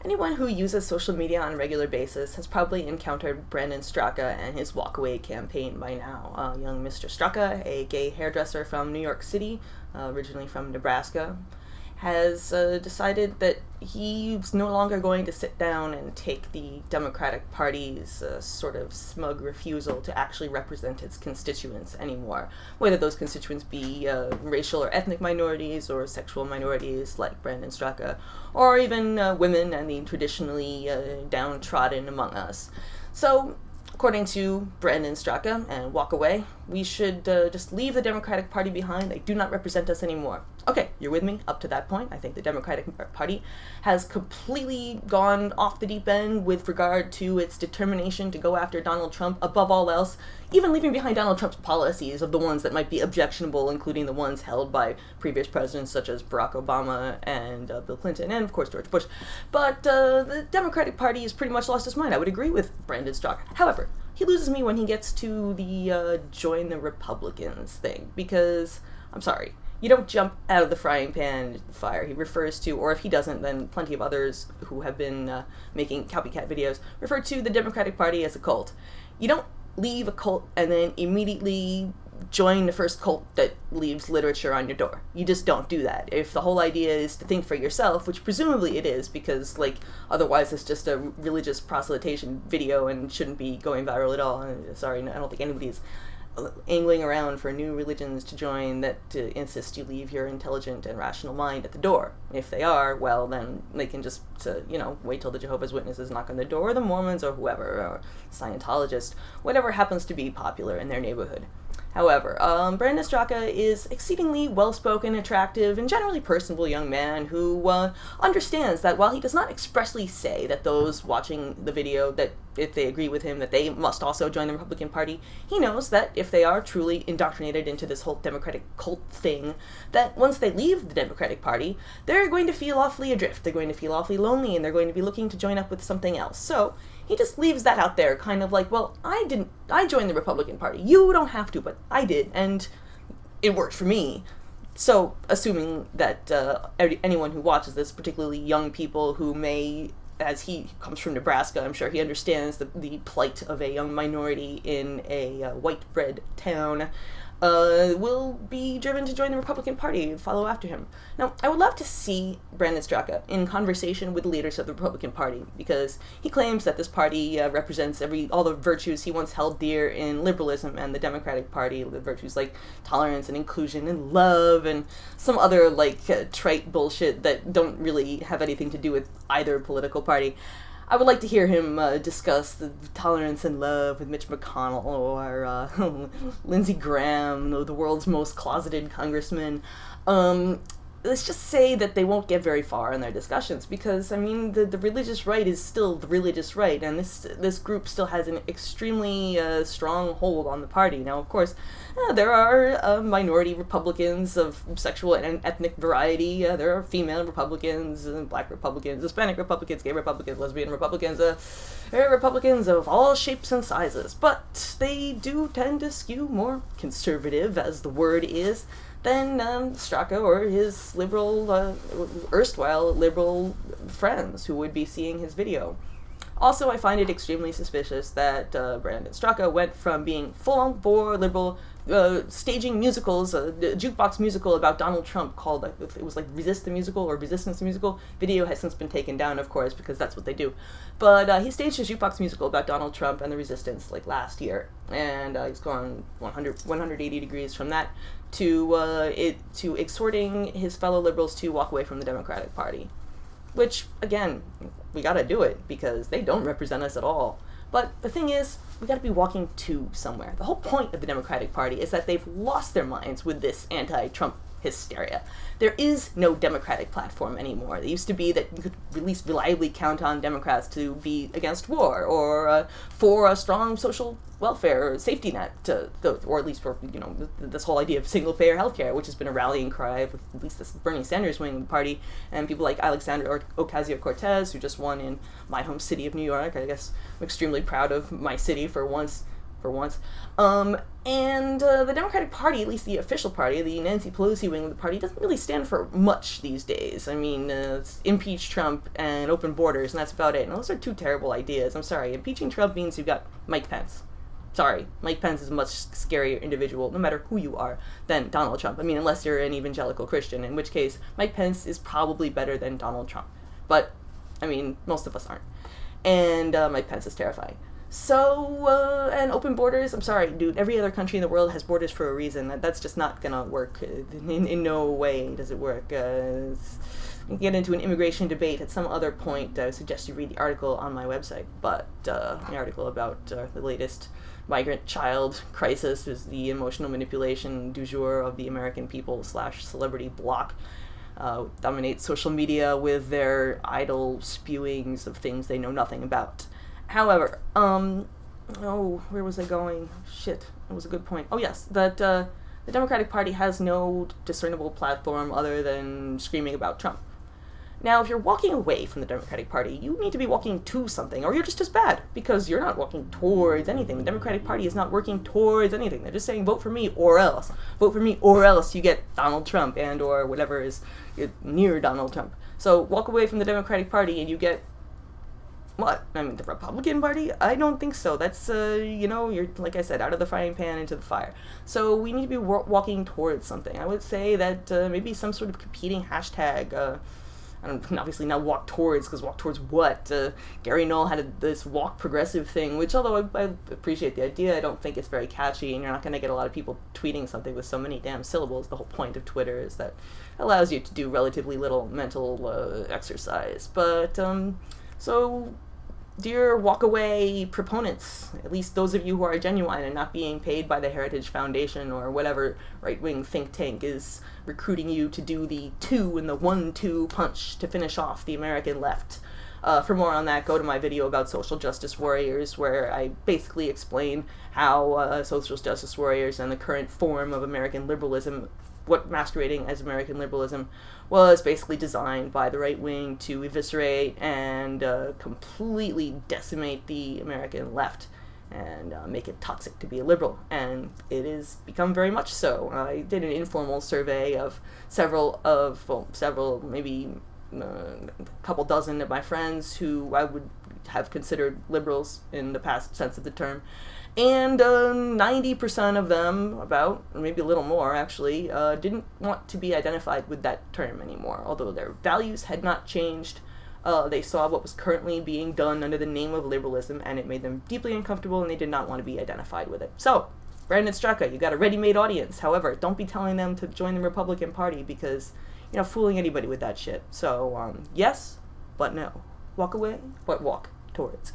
Anyone who uses social media on a regular basis has probably encountered Brandon Straka and his walkaway campaign by now. Young Mr. Straka, a gay hairdresser from New York City, originally from Nebraska, has decided that he's no longer going to sit down and take the Democratic Party's sort of smug refusal to actually represent its constituents anymore, whether those constituents be racial or ethnic minorities or sexual minorities like Brandon Straka, or even women and the traditionally downtrodden among us. So, according to Brandon Straka and Walkaway, we should just leave the Democratic Party behind. They do not represent us anymore. Okay, you're with me up to that point. I think the Democratic Party has completely gone off the deep end with regard to its determination to go after Donald Trump above all else, even leaving behind Donald Trump's policies of the ones that might be objectionable, including the ones held by previous presidents such as Barack Obama and Bill Clinton and, of course, George Bush. But the Democratic Party has pretty much lost its mind. I would agree with Brandon Straka. However, he loses me when he gets to the join the Republicans thing, because, I'm sorry, you don't jump out of the frying pan into the fire. He refers to, or if he doesn't, then plenty of others who have been making copycat videos refer to the Democratic Party as a cult. You don't leave a cult and then immediately join the first cult that leaves literature on your door. You just don't do that. If the whole idea is to think for yourself, which presumably it is, because otherwise it's just a religious proselytation video and shouldn't be going viral at all. Sorry, I don't think anybody's angling around for new religions to join that insist you leave your intelligent and rational mind at the door. If they are, well, then they can just, wait till the Jehovah's Witnesses knock on the door, or the Mormons, or whoever, or Scientologists, whatever happens to be popular in their neighborhood. However, Brandon Straka is exceedingly well-spoken, attractive, and generally personable young man who understands that while he does not expressly say that those watching the video, that if they agree with him, that they must also join the Republican Party, he knows that if they are truly indoctrinated into this whole Democratic cult thing, that once they leave the Democratic Party, they're going to feel awfully adrift, they're going to feel awfully lonely, and they're going to be looking to join up with something else. So, he just leaves that out there, kind of like, well, I joined the Republican Party. You don't have to, but I did, and it worked for me. So, assuming that anyone who watches this, particularly young people who may, as he comes from Nebraska, I'm sure he understands the plight of a young minority in a white bread town, will be driven to join the Republican Party and follow after him. Now, I would love to see Brandon Straka in conversation with the leaders of the Republican Party, because he claims that this party represents all the virtues he once held dear in liberalism and the Democratic Party, the virtues like tolerance and inclusion and love and some other trite bullshit that don't really have anything to do with either political party. I would like to hear him discuss the tolerance and love with Mitch McConnell or Lindsey Graham, the world's most closeted congressman. Let's just say that they won't get very far in their discussions, because, the religious right is still the religious right, and this group still has an extremely strong hold on the party. Now, of course, there are minority Republicans of sexual and ethnic variety. There are female Republicans, black Republicans, Hispanic Republicans, gay Republicans, lesbian Republicans, Republicans of all shapes and sizes. But they do tend to skew more conservative, as the word is, than Straka or his erstwhile liberal friends who would be seeing his video. Also, I find it extremely suspicious that Brandon Straka went from being full-on bore liberal, staging musicals, a jukebox musical about Donald Trump called, it was Resist the Musical or Resistance the Musical. Video has since been taken down, of course, because that's what they do. But he staged a jukebox musical about Donald Trump and the resistance last year, and he's gone 180 degrees from that to exhorting his fellow liberals to walk away from the Democratic Party. Which, again, we gotta do it, because they don't represent us at all. But the thing is, we gotta be walking to somewhere. The whole point of the Democratic Party is that they've lost their minds with this anti-Trump hysteria. There is no Democratic platform anymore. It used to be that you could at least reliably count on Democrats to be against war, or for a strong social welfare or safety net, or at least for, this whole idea of single-payer healthcare, which has been a rallying cry of at least this Bernie Sanders wing of the party, and people like Alexandria Ocasio-Cortez, who just won in my home city of New York. I guess I'm extremely proud of my city for once. And the Democratic Party, at least the official party, the Nancy Pelosi wing of the party, doesn't really stand for much these days. I mean, it's impeach Trump and open borders, and that's about it. And those are two terrible ideas. I'm sorry. Impeaching Trump means you've got Mike Pence. Sorry. Mike Pence is a much scarier individual, no matter who you are, than Donald Trump. I mean, unless you're an evangelical Christian, in which case Mike Pence is probably better than Donald Trump. But, I mean, most of us aren't. And Mike Pence is terrifying. So, and open borders, I'm sorry, dude, every other country in the world has borders for a reason. That's just not gonna work. In no way does it work. We can get into an immigration debate at some other point. I would suggest you read the article on my website, but the article about the latest migrant child crisis is the emotional manipulation du jour of the American people / celebrity bloc. Dominate social media with their idle spewings of things they know nothing about. However, where was I going? Shit, that was a good point. Oh yes, that the Democratic Party has no discernible platform other than screaming about Trump. Now, if you're walking away from the Democratic Party, you need to be walking to something, or you're just as bad, because you're not walking towards anything. The Democratic Party is not working towards anything. They're just saying, vote for me or else. Vote for me or else you get Donald Trump and or whatever is near Donald Trump. So walk away from the Democratic Party and you get what? I mean, the Republican Party? I don't think so. That's, you're, like I said, out of the frying pan into the fire. So we need to be walking towards something. I would say that maybe some sort of competing hashtag, obviously not walk towards, because walk towards what? Gary Null had this walk progressive thing, which although I appreciate the idea, I don't think it's very catchy, and you're not going to get a lot of people tweeting something with so many damn syllables. The whole point of Twitter is that it allows you to do relatively little mental exercise. But, so dear walkaway proponents, at least those of you who are genuine and not being paid by the Heritage Foundation or whatever right-wing think tank is recruiting you to do the 2 and the 1-2 punch to finish off the American left. For more on that, go to my video about social justice warriors, where I basically explain how social justice warriors and the current form of American liberalism, what masquerading as American liberalism, was basically designed by the right wing to eviscerate and completely decimate the American left and make it toxic to be a liberal. And it has become very much so. I did an informal survey of several, maybe a couple dozen of my friends who I would have considered liberals in the past sense of the term. And 90% of them, about, maybe a little more actually, didn't want to be identified with that term anymore. Although their values had not changed, they saw what was currently being done under the name of liberalism, and it made them deeply uncomfortable, and they did not want to be identified with it. So, Brandon Straka, you got a ready-made audience. However, don't be telling them to join the Republican Party, because you're not fooling anybody with that shit. So, yes, but no. Walk away, but walk towards.